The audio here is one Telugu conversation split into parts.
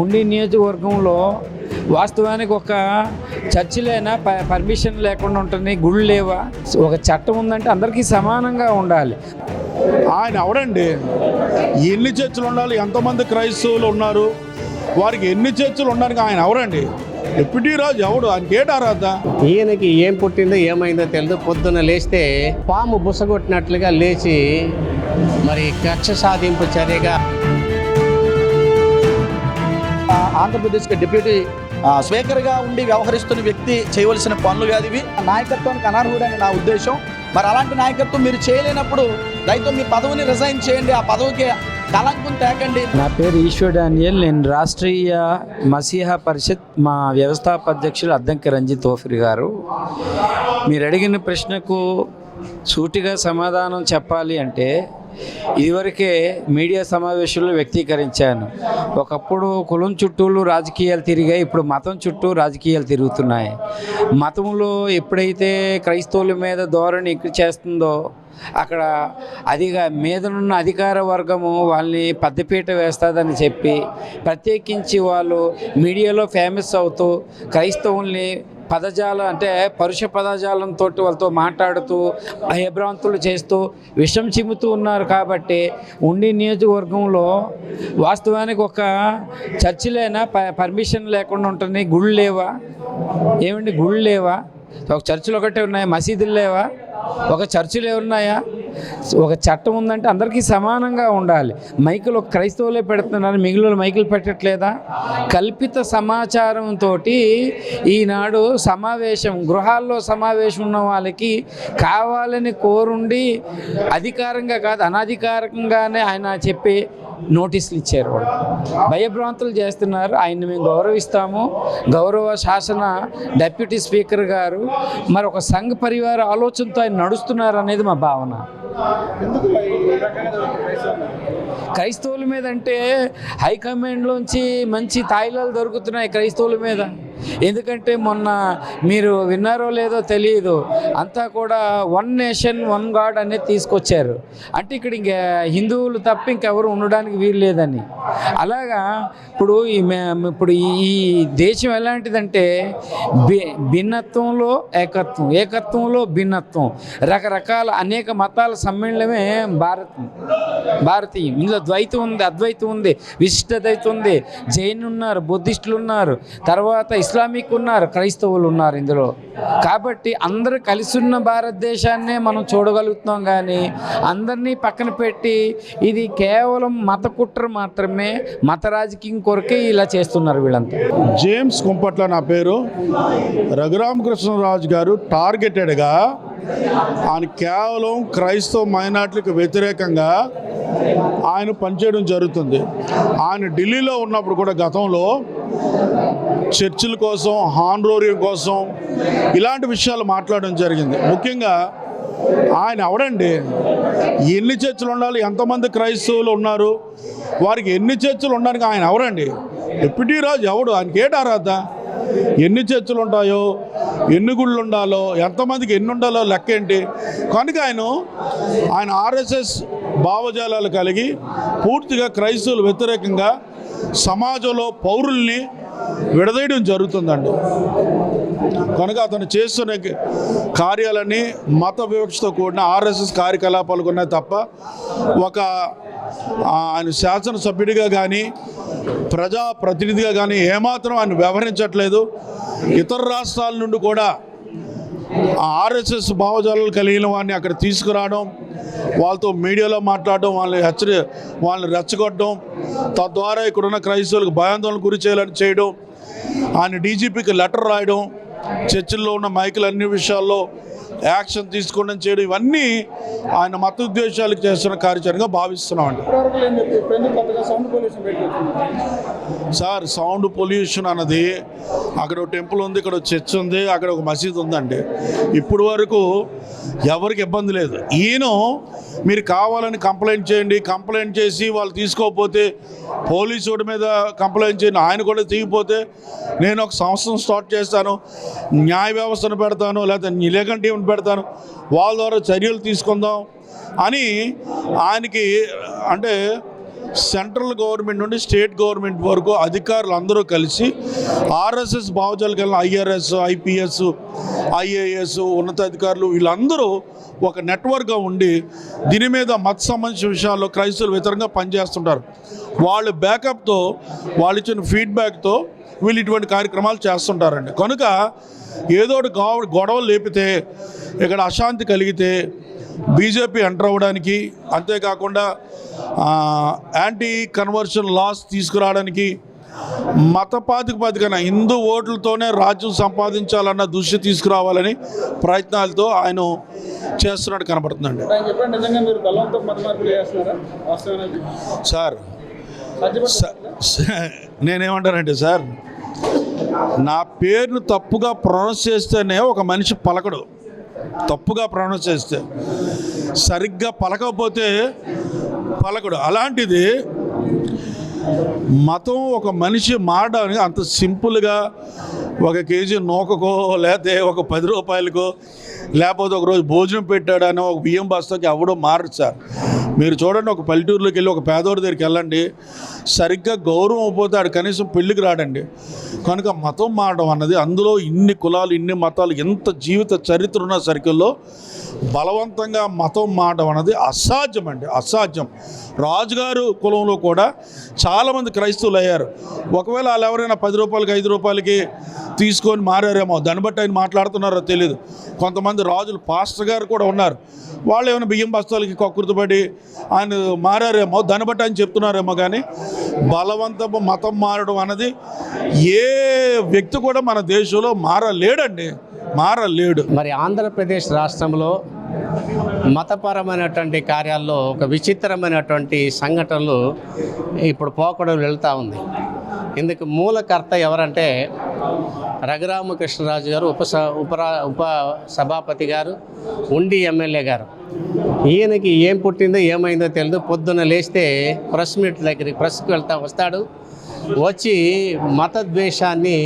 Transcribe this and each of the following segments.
ఉండి నియోజకవర్గంలో వాస్తవానికి ఒక చర్చిలైనా పర్మిషన్ లేకుండా ఉంటుంది, గుళ్ళు లేవా? ఒక చట్టం ఉందంటే అందరికీ సమానంగా ఉండాలి. ఆయన ఎవరండి? ఎన్ని చర్చలు ఉండాలి? ఎంతమంది క్రైస్తవులు ఉన్నారు? వారికి ఎన్ని చర్చలు ఉండడానికి ఆయన ఎవరండి? డిప్యూటీ రాజు ఎవడు? ఆయనకి ఏట అర్హత? ఈయనకి ఏం పుట్టిందో ఏమైందో తెలియదు. పొద్దున్న లేస్తే పాము బుసగొట్టినట్లుగా లేచి మరి కక్ష సాధింపు చర్యగా ఆంధ్రప్రదేశ్కి డిప్యూటీ స్పీకర్గా ఉండి వ్యవహరిస్తున్న వ్యక్తి చేయవలసిన పనులు కాదు ఇవి. నాయకత్వానికి అనర్హుడని నా ఉద్దేశం. మరి అలాంటి నాయకత్వం మీరు చేయలేనప్పుడు దయతో మీ పదవిని రిజైన్ చేయండి. ఆ పదవికి కలంకం తేకండి. నా పేరు ఈశ్వర్ డానియల్. నేను రాష్ట్రీయ మసీహా పరిషత్ మా వ్యవస్థాపక అధ్యక్షులు అద్దంకి రంజిత్ తోఫిర్ గారు. మీరు అడిగిన ప్రశ్నకు సూటిగా సమాధానం చెప్పాలి అంటే ఇదివరకే మీడియా సమావేశంలో వ్యక్తీకరించాను. ఒకప్పుడు కులం చుట్టూలు రాజకీయాలు తిరిగాయి, ఇప్పుడు మతం చుట్టూ రాజకీయాలు తిరుగుతున్నాయి. మతంలో ఎప్పుడైతే క్రైస్తవుల మీద ధోరణి ఎక్కువ చేస్తుందో అక్కడ మీదనున్న అధికార వర్గము వాళ్ళని పెద్దపీట వేస్తుందని చెప్పి ప్రత్యేకించి వాళ్ళు మీడియాలో ఫేమస్ అవుతూ క్రైస్తవుల్ని పదజాలం అంటే పరుష పదజాలంతో వాళ్ళతో మాట్లాడుతూ భయభ్రాంతులు చేస్తూ విషం చిమ్ముతూ ఉన్నారు. కాబట్టి ఉండి నియోజకవర్గంలో వాస్తవానికి ఒక చర్చిలైనా పర్మిషన్ లేకుండా ఉంటుంది, గుళ్ళు లేవా? ఏమండి గుళ్ళు లేవా? ఒక చర్చిలు ఒకటే ఉన్నాయి, మసీదులు లేవా? ఒక చర్చిలు ఉన్నాయా? ఒక చట్టం ఉందంటే అందరికీ సమానంగా ఉండాలి. మైకులు క్రైస్తవులే పెడుతున్నారు, మిగిలిన మైకులు పెట్టట్లేదా? కల్పిత సమాచారంతో ఈనాడు గృహాల్లో సమావేశం ఉన్న వాళ్ళకి కావాలని కోరుండి అధికారంగా కాదు అనధికారికంగానే ఆయన చెప్పి నోటీసులు ఇచ్చారు. వాళ్ళు భయభ్రాంతులు చేస్తున్నారు. ఆయన్ని మేము గౌరవిస్తాము. గౌరవ శాసన డిప్యూటీ స్పీకర్ గారు మరి ఒక సంఘ పరివార ఆలోచనతో ఆయన నడుస్తున్నారు అనేది మా భావన. క్రైస్తవుల మీద అంటే హైకమాండ్లోంచి మంచి తాయిలాలు దొరుకుతున్నాయి క్రైస్తవుల మీద. ఎందుకంటే మొన్న మీరు విన్నారో లేదో తెలియదు, అంతా కూడా వన్ నేషన్ వన్ గాడ్ అనేది తీసుకొచ్చారు. అంటే ఇక్కడ ఇంకా హిందువులు తప్ప ఇంకెవరు ఉండడానికి వీలు లేదని. అలాగా ఇప్పుడు ఈ దేశం ఎలాంటిదంటే భిన్నత్వంలో ఏకత్వం, ఏకత్వంలో భిన్నత్వం, రకరకాల అనేక మతాల సమ్మేళనమే భారతీయం. ఇందులో ద్వైతం ఉంది, అద్వైతం ఉంది, విశిష్టద్వైతం ఉంది, జైన్ ఉన్నారు, బుద్ధిస్టులు ఉన్నారు, తర్వాత ఇస్లామిక్ ఉన్నారు, క్రైస్తవులు ఉన్నారు ఇందులో. కాబట్టి అందరూ కలిసి ఉన్న భారతదేశాన్నే మనం చూడగలుగుతున్నాం. కానీ అందరినీ పక్కన పెట్టి ఇది కేవలం మత కుట్ర మాత్రమే, మత రాజకీయం కొరకే ఇలా చేస్తున్నారు వీళ్ళంతా. జేమ్స్ కుంపట్ల నా పేరు. రఘురామకృష్ణరాజు గారు టార్గెటెడ్గా ఆయన కేవలం క్రైస్తవ మైనార్టీలకు వ్యతిరేకంగా ఆయన పనిచేయడం జరుగుతుంది. ఆయన ఢిల్లీలో ఉన్నప్పుడు కూడా గతంలో చర్చిల కోసం, హానరోరియం కోసం ఇలాంటి విషయాలు మాట్లాడడం జరిగింది. ముఖ్యంగా ఆయన ఎవడండి? ఎన్ని చర్చలు ఉండాలి? ఎంతమంది క్రైస్తవులు ఉన్నారు? వారికి ఎన్ని చర్చలు ఉండడానికి ఆయన ఎవరండి? డిప్యూటీ రాజు ఎవడు? ఆయనకి ఏట అర్హత? ఎన్ని చర్చలు ఉంటాయో, ఎన్ని గుళ్ళు ఉండాలో, ఎంతమందికి ఎన్ని ఉండాలో లెక్క ఏంటి? కనుక ఆయన ఆర్ఎస్ఎస్ భావజాలాలు కలిగి పూర్తిగా క్రైస్తవులు వ్యతిరేకంగా సమాజంలో పౌరుల్ని విడదీయడం జరుగుతుందండి. కనుక అతను చేస్తున్న కార్యాలన్నీ మత వివక్షతో కూడిన ఆర్ఎస్ఎస్ కార్యకలాపాలకు ఉన్నాయి తప్ప ఆయన శాసనసభ్యుడిగా కానీ ప్రజాప్రతినిధిగా కానీ ఏమాత్రం ఆయన వ్యవహరించట్లేదు. ఇతర రాష్ట్రాల నుండి కూడా ఆర్ఎస్ఎస్ భావజాలాలు కలిగిన వాడిని అక్కడ తీసుకురావడం, వాళ్ళతో మీడియాలో మాట్లాడడం, వాళ్ళని రెచ్చగొట్టడం, తద్వారా ఇక్కడున్న క్రైస్తవులకు భయాందోళనకు గురి చేయడం, ఆయన డీజీపీకి లెటర్ రాయడం, చర్చిల్లో ఉన్న మైకులు అన్ని విషయాల్లో యాక్షన్ తీసుకోవడం చేయడం, ఇవన్నీ ఆయన మత ఉద్దేశాలకు చేస్తున్న కార్యాచరణగా భావిస్తున్నామండి. సార్, సౌండ్ పొల్యూషన్ అన్నది అక్కడ ఒక టెంపుల్ ఉంది, ఇక్కడ ఒక చర్చ్ ఉంది, అక్కడ ఒక మసీద్ ఉందండి. ఇప్పుడు వరకు ఎవరికి ఇబ్బంది లేదు. మీరు కావాలని కంప్లైంట్ చేయండి, కంప్లైంట్ చేసి వాళ్ళు తీసుకోకపోతే పోలీసు మీద కంప్లైంట్ చేయండి, ఆయన కూడా తీయకపోతే నేను ఒక సంస్థను స్టార్ట్ చేస్తాను, న్యాయ వ్యవస్థను పెడతాను, లేకపోతే లీగల్ టీంని పెడతాను, వాళ్ళ ద్వారా చర్యలు తీసుకుందాం అని ఆయనకి అంటే సెంట్రల్ గవర్నమెంట్ నుండి స్టేట్ గవర్నమెంట్ వరకు అధికారులు అందరూ కలిసి ఆర్ఎస్ఎస్ భావజాలకు వెళ్ళిన ఐఆర్ఎస్, ఐపీఎస్, ఐఏఎస్ ఉన్నతాధికారులు వీళ్ళందరూ ఒక నెట్వర్క్గా ఉండి దీని మీద మత సంబంధించిన విషయాల్లో క్రైస్తవులు వ్యతిరేకంగా పనిచేస్తుంటారు. వాళ్ళు బ్యాకప్తో, వాళ్ళు ఇచ్చిన ఫీడ్బ్యాక్తో వీళ్ళు ఇటువంటి కార్యక్రమాలు చేస్తుంటారండి. కనుక ఏదో గొడవలు లేపితే, ఇక్కడ అశాంతి కలిగితే బీజేపీ ఎంటర్ అవ్వడానికి, అంతేకాకుండా యాంటీ కన్వర్షన్ లాస్ తీసుకురావడానికి, మత ప్రాతిపదికన హిందూ ఓట్లతోనే రాజ్యం సంపాదించాలన్న దృష్టి తీసుకురావాలని ప్రయత్నాలతో ఆయన చేస్తున్నట్టు కనబడుతుందండి. సార్ నేనేమంటానంటే సార్, నా పేరును తప్పుగా ప్రొనౌన్స్ చేస్తేనే ఒక మనిషి పలకడు. తప్పుగా ప్రొనౌన్స్ చేస్తే, సరిగ్గా పలకపోతే పలకడు. అలాంటిది మతం ఒక మనిషి మారడానికి అంత సింపుల్గా ఒక కేజీ నూకకో, లేకపోతే ఒక 10 రూపాయలకో, లేకపోతే ఒకరోజు భోజనం పెట్టాడనో ఒక బియ్యం బస్తాకి అవ్వడం మారదు సార్. మీరు చూడండి, ఒక పల్లెటూరులోకి వెళ్ళి ఒక పేదోడి దగ్గరికి వెళ్ళండి, సరిగ్గా గౌరవం అయిపోతే ఆడు కనీసం పెళ్ళికి రాడండి. కనుక మతం మారడం అన్నది, అందులో ఇన్ని కులాలు, ఇన్ని మతాలు, ఎంత జీవిత చరిత్ర ఉన్న సర్కిల్లో బలవంతంగా మతం మారడం అన్నది అసాధ్యం అండి, అసాధ్యం. రాజుగారు కులంలో కూడా చాలామంది క్రైస్తవులు అయ్యారు. ఒకవేళ వాళ్ళు ఎవరైనా 10 రూపాయలకి 5 రూపాయలకి తీసుకొని మారారేమో, దాన్ని బట్టి ఆయన మాట్లాడుతున్నారో తెలియదు. కొంతమంది రాజులు, పాస్టర్ గారు కూడా ఉన్నారు, వాళ్ళు ఏమైనా బియ్యం బస్తాలకి కక్కుర్తిపడి ఆయన మారారేమో, దాన్ని బట్టి ఆయన చెప్తున్నారేమో. కానీ బలవంతపు మతం మారడం అన్నది ఏ వ్యక్తి కూడా మన దేశంలో మారలేడండి, మారలేడు. మరి ఆంధ్రప్రదేశ్ రాష్ట్రంలో మతపరమైనటువంటి కార్యాల్లో ఒక విచిత్రమైనటువంటి సంఘటనలు ఇప్పుడు పోకడలు వెళ్తూ ఉంది. ఇందుకు మూలకర్త ఎవరంటే రఘురామకృష్ణరాజు గారు, ఉప సభాపతి గారు, ఉండి ఎమ్మెల్యే గారు. ఈయనకి ఏం పుట్టిందో ఏమైందో తెలియదు. పొద్దున్న లేస్తే ప్రెస్కి వస్తాడు. వచ్చి మత ద్వేషాన్ని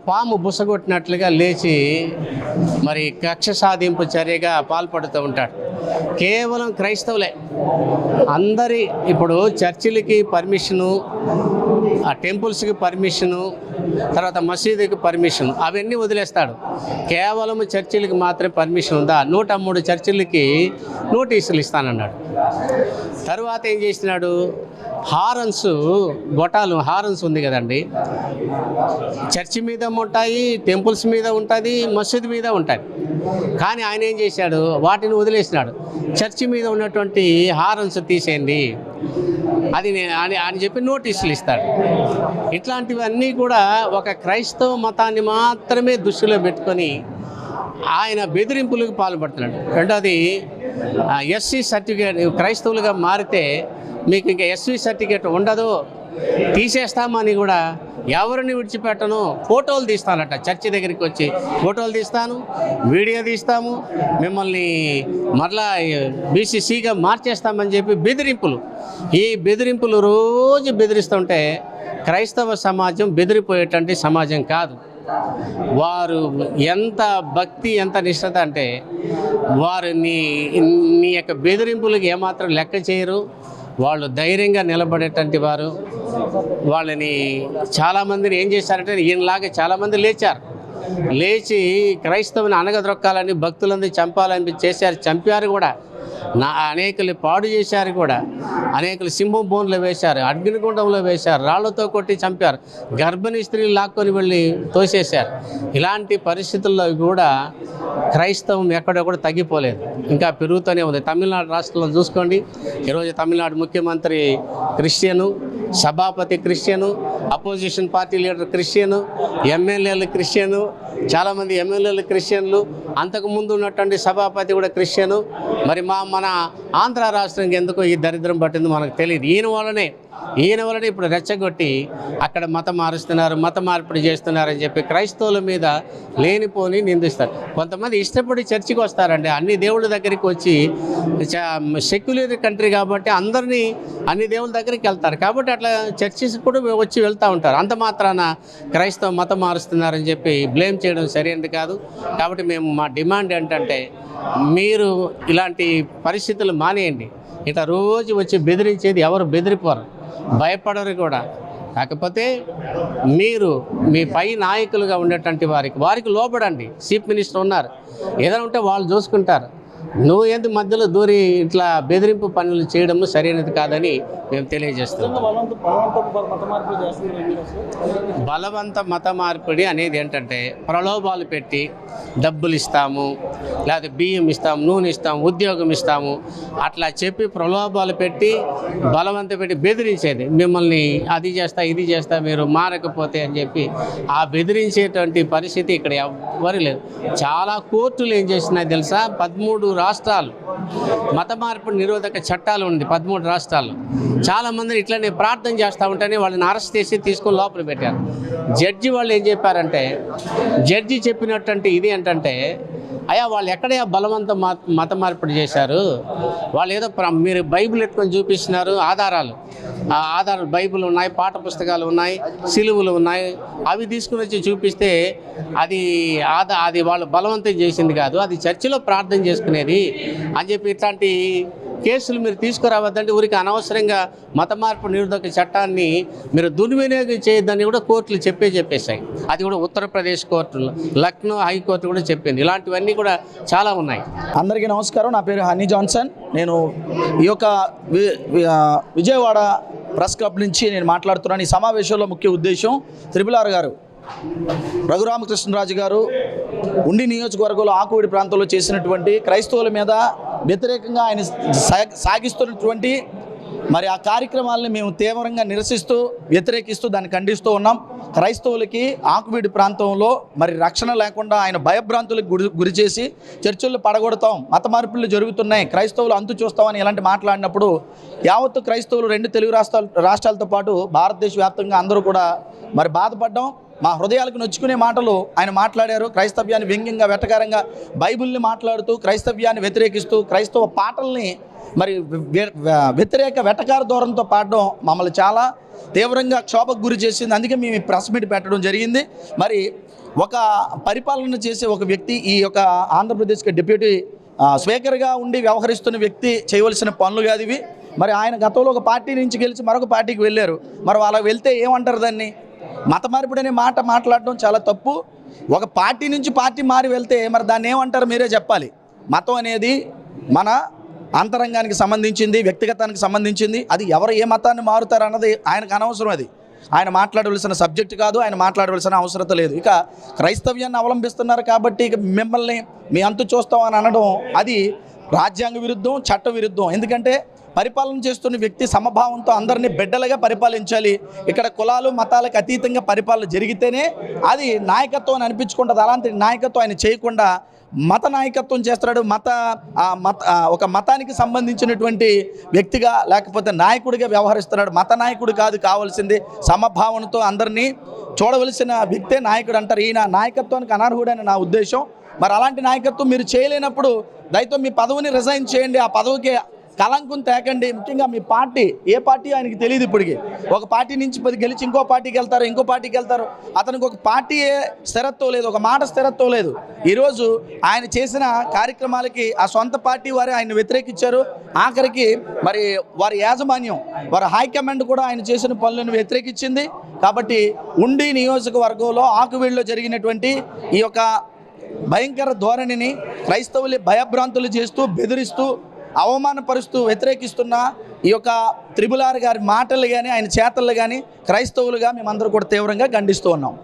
పాము బుసగొట్టినట్లుగా లేచి మరి కక్ష సాధింపు చర్యగా పాల్పడుతూ ఉంటాడు. కేవలం క్రైస్తవులే అందరి, ఇప్పుడు చర్చిలకి పర్మిషను, ఆ టెంపుల్స్కి పర్మిషను, తర్వాత మసీదుకి పర్మిషన్, అవన్నీ వదిలేస్తాడు. కేవలం చర్చిలకి మాత్రమే పర్మిషన్ ఉందా? 103 చర్చిలకి నోటీసులు ఇస్తానన్నాడు. తర్వాత ఏం చేసినాడు? హారన్స్ ఉంది కదండి, చర్చి మీద ఉంటాయి, టెంపుల్స్ మీద ఉంటుంది, మసీదు మీద ఉంటుంది. కానీ ఆయన ఏం చేశాడు? వాటిని వదిలేసినాడు. చర్చి మీద ఉన్నటువంటి హారన్స్ తీసేయండి అది అని చెప్పి నోటీసులు ఇస్తాడు. ఇట్లాంటివన్నీ కూడా ఒక క్రైస్తవ మతాన్ని మాత్రమే దృష్టిలో పెట్టుకొని ఆయన బెదిరింపులకు పాల్పడుతున్నాడు. రెండోది, ఎస్సీ సర్టిఫికేట్, క్రైస్తవులుగా మారితే మీకు ఇంకా ఎస్సీ సర్టిఫికేట్ ఉండదు, తీసేస్తామని కూడా ఎవరిని విడిచిపెట్టను, ఫోటోలు తీస్తానట. చర్చి దగ్గరికి వచ్చి ఫోటోలు తీస్తాను, వీడియో తీస్తాము, మిమ్మల్ని మరలా బీసీసీగా మార్చేస్తామని చెప్పి బెదిరింపులు. ఈ బెదిరింపులు రోజు బెదిరిస్తుంటే క్రైస్తవ సమాజం బెదిరిపోయేటువంటి సమాజం కాదు. వారు ఎంత భక్తి, ఎంత నిష్ఠత అంటే వారు నీ యొక్క బెదిరింపులకు ఏమాత్రం లెక్క చేయరు. వాళ్ళు ధైర్యంగా నిలబడేటువంటి వారు. వాళ్ళని చాలామందిని ఏం చేశారంటే, ఈయనలాగా చాలామంది లేచి క్రైస్తవుని అనగదొక్కాలని, భక్తులందరూ చంపాలని చంపారు కూడా. అనేకలు పాడు చేశారు కూడా. అనేకలు సింహం బోన్లో వేశారు, అగ్నిగుండంలో వేశారు, రాళ్లతో కొట్టి చంపారు, గర్భిణీ స్త్రీలు లాక్కొని వెళ్ళి తోసేశారు. ఇలాంటి పరిస్థితుల్లో కూడా క్రైస్తవం ఎక్కడ కూడా తగ్గిపోలేదు, ఇంకా పెరుగుతూనే ఉంది. తమిళనాడు రాష్ట్రంలో చూసుకోండి, ఈరోజు తమిళనాడు ముఖ్యమంత్రి క్రిస్టియను, సభాపతి Christian, opposition party leader Christian, ఎమ్మెల్యేలు క్రిస్టియను, చాలామంది ఎమ్మెల్యేలు క్రిస్టియన్లు, అంతకుముందు ఉన్నటువంటి సభాపతి కూడా క్రిస్టియను. మరి మన ఆంధ్ర రాష్ట్రానికి ఎందుకో ఈ దరిద్రం పట్టింది మనకు తెలియదు. ఈయన వల్లనే ఇప్పుడు రెచ్చగొట్టి అక్కడ మత మార్పిడి చేస్తున్నారని చెప్పి క్రైస్తవుల మీద లేనిపోని నిందిస్తారు. కొంతమంది ఇష్టపడి చర్చికి వస్తారండి, అన్ని దేవుళ్ళ దగ్గరికి వచ్చి, సెక్యులర్ కంట్రీ కాబట్టి అన్ని దేవుళ్ళ దగ్గరికి వెళ్తారు కాబట్టి అట్లా చర్చిస్ కూడా వచ్చి వెళ్తూ ఉంటారు. అంత మాత్రాన క్రైస్తవ మతం మారుస్తున్నారని చెప్పి బ్లేమ్ చేయడం సరైనది కాదు. కాబట్టి మా డిమాండ్ ఏంటంటే, మీరు ఇలాంటి పరిస్థితులు మానేయండి. ఇట్లా రోజు వచ్చి బెదిరించేది ఎవరు బెదిరిపోరు, భయపడరు కూడా. కాకపోతే మీరు మీ పై నాయకులుగా ఉండేటువంటి వారికి లోబడండి. చీఫ్ మినిస్టర్ ఉన్నారు, ఏదైనా ఉంటే వాళ్ళు చూసుకుంటారు. నువ్వు ఎందుకు మధ్యలో దూరి ఇట్లా బెదిరింపు పనులు చేయడం సరైనది కాదని మేము తెలియజేస్తున్నాం. బలవంత మత మార్పిడి అనేది ఏంటంటే ప్రలోభాలు పెట్టి డబ్బులు ఇస్తాము, లేకపోతే బియ్యం ఇస్తాము, నూనె ఇస్తాము, ఉద్యోగం ఇస్తాము అట్లా చెప్పి ప్రలోభాలు పెట్టి బలవంత పెట్టి బెదిరించేది. మిమ్మల్ని అది చేస్తా ఇది చేస్తా మీరు మారకపోతే అని చెప్పి ఆ బెదిరించేటువంటి పరిస్థితి ఇక్కడ ఎవ్వరు లేదు. చాలా కోర్టులు ఏం చేసినాయి తెలుసా, 13 రాష్ట్రాలు మత మార్పిడి నిరోధక చట్టాలు ఉంది. 13 రాష్ట్రాల్లో చాలామందిని ఇట్లనే ప్రార్థన చేస్తూ ఉంటేనే వాళ్ళని అరెస్ట్ చేసి తీసుకొని లోపల పెట్టారు. జడ్జి వాళ్ళు ఏం చెప్పారంటే, జడ్జి చెప్పినటువంటి ఇది ఏంటంటే, అయ్యా వాళ్ళు ఎక్కడయ్యా బలవంత మత మార్పిడి చేశారు, వాళ్ళు ఏదో మీరు బైబిల్ ఎత్తుకొని చూపిస్తున్నారు, ఆధారాలు బైబిల్ ఉన్నాయి, పాఠ పుస్తకాలు ఉన్నాయి, సిలువులు ఉన్నాయి, అవి తీసుకుని వచ్చి చూపిస్తే అది వాళ్ళు బలవంతం చేసింది కాదు, అది చర్చిలో ప్రార్థన చేసుకునేది అని చెప్పి ఇట్లాంటి కేసులు మీరు తీసుకురావద్దంటే ఊరికి అనవసరంగా మత మార్పు నిరోధక చట్టాన్ని మీరు దుర్వినియోగం చేయొద్దని కూడా కోర్టులు చెప్పేశాయి. అది కూడా ఉత్తరప్రదేశ్ కోర్టులు, లక్నో హైకోర్టు కూడా చెప్పింది. ఇలాంటివన్నీ కూడా చాలా ఉన్నాయి. అందరికీ నమస్కారం. నా పేరు హనీ జాన్సన్. నేను ఈ యొక్క విజయవాడ ప్రెస్ క్లబ్ నుంచి నేను మాట్లాడుతున్నాను. ఈ సమావేశంలో ముఖ్య ఉద్దేశం త్రిపుల్ గారు రఘురామకృష్ణరాజు గారు ఉండి నియోజకవర్గంలో ఆకువీడి ప్రాంతంలో చేసినటువంటి క్రైస్తవుల మీద వ్యతిరేకంగా ఆయన సాగిస్తున్నటువంటి మరి ఆ కార్యక్రమాలను మేము తీవ్రంగా నిరసిస్తూ వ్యతిరేకిస్తూ దాన్ని ఖండిస్తూ ఉన్నాం. క్రైస్తవులకి ఆకువీడి ప్రాంతంలో మరి రక్షణ లేకుండా ఆయన భయభ్రాంతులకు గురి చేసి చర్చిల్లో పడగొడతాం, మత మార్పులు జరుగుతున్నాయి, క్రైస్తవులు అంతు చూస్తామని ఇలాంటి మాట్లాడినప్పుడు యావత్తు క్రైస్తవులు 2 తెలుగు రాష్ట్రాలతో పాటు భారతదేశ వ్యాప్తంగా అందరూ కూడా మరి బాధపడ్డాం. మా హృదయాలకు నొచ్చుకునే మాటలు ఆయన మాట్లాడారు. క్రైస్తవ్యాన్ని వ్యంగ్యంగా వెటకారంగా బైబిల్ని మాట్లాడుతూ క్రైస్తవ్యాన్ని వ్యతిరేకిస్తూ క్రైస్తవ పాటల్ని మరి వ్యతిరేక వెటకార ధోరణితో పాడడం మమ్మల్ని చాలా తీవ్రంగా క్షోభకు గురి చేసింది. అందుకే మేము ఈ ప్రెస్ మీట్ పెట్టడం జరిగింది. మరి ఒక పరిపాలన చేసే ఒక వ్యక్తి, ఈ యొక్క ఆంధ్రప్రదేశ్కి డిప్యూటీ స్పీకర్గా ఉండి వ్యవహరిస్తున్న వ్యక్తి చేయవలసిన పనులు కాదు ఇవి. మరి ఆయన గతంలో ఒక పార్టీ నుంచి గెలిచి మరొక పార్టీకి వెళ్ళారు. మరి అలా వెళ్తే ఏమంటారు దాన్ని? మత మార్పిడి అనే మాట మాట్లాడడం చాలా తప్పు. ఒక పార్టీ నుంచి పార్టీ మారి వెళ్తే మరి దాన్ని ఏమంటారు మీరే చెప్పాలి. మతం అనేది మన అంతరంగానికి సంబంధించింది, వ్యక్తిగతానికి సంబంధించింది. అది ఎవరు ఏ మతాన్ని మారుతారు అన్నది ఆయనకు అనవసరం. అది ఆయన మాట్లాడవలసిన సబ్జెక్ట్ కాదు, ఆయన మాట్లాడవలసిన అవసరత లేదు. ఇక క్రైస్తవ్యాన్ని అవలంబిస్తున్నారు కాబట్టి ఇక మిమ్మల్ని మీ అంతు చూస్తామని అనడం అది రాజ్యాంగ విరుద్ధం, చట్ట విరుద్ధం. ఎందుకంటే పరిపాలన చేస్తున్న వ్యక్తి సమభావంతో అందరినీ బిడ్డలుగా పరిపాలించాలి. ఇక్కడ కులాలు మతాలకు అతీతంగా పరిపాలన జరిగితేనే అది నాయకత్వం అని అనిపించుకుంటుంది. అలాంటి నాయకత్వం ఆయన చేయకుండా మత నాయకత్వం చేస్తున్నాడు. ఒక మతానికి సంబంధించినటువంటి వ్యక్తిగా లేకపోతే నాయకుడిగా వ్యవహరిస్తున్నాడు. మత నాయకుడు కాదు కావాల్సింది, సమభావనతో అందరినీ చూడవలసిన వ్యక్తే నాయకుడు అంటారు. ఈయన నాయకత్వానికి అనర్హుడని నా ఉద్దేశం. మరి అలాంటి నాయకత్వం మీరు చేయలేనప్పుడు దయతో మీ పదవిని రిజైన్ చేయండి. ఆ పదవికి కలంకం తేకండి. ముఖ్యంగా మీ పార్టీ ఏ పార్టీ ఆయనకి తెలియదు. ఇప్పటికి ఒక పార్టీ నుంచి గెలిచి ఇంకో పార్టీకి వెళ్తారు, ఇంకో పార్టీకి వెళ్తారు. అతనికి ఒక పార్టీ స్థిరత్వం లేదు, ఒక మాట స్థిరత్వం లేదు. ఈరోజు ఆయన చేసిన కార్యక్రమాలకి ఆ సొంత పార్టీ వారే ఆయన వ్యతిరేకించారు. ఆఖరికి మరి వారి యాజమాన్యం, వారి హైకమాండ్ కూడా ఆయన చేసిన పనులను వ్యతిరేకించింది. కాబట్టి ఉండి నియోజకవర్గంలో ఆకువీడులో జరిగినటువంటి ఈ యొక్క భయంకర ధోరణిని క్రైస్తవులు భయభ్రాంతులు చేస్తూ బెదిరిస్తూ అవమానపరుస్తూ వ్యతిరేకిస్తున్న ఈ యొక్క త్రిపుల్ గారి మాటలు కానీ ఆయన చేతలు కానీ క్రైస్తవులుగా మేమందరూ కూడా తీవ్రంగా ఖండిస్తూ ఉన్నాం.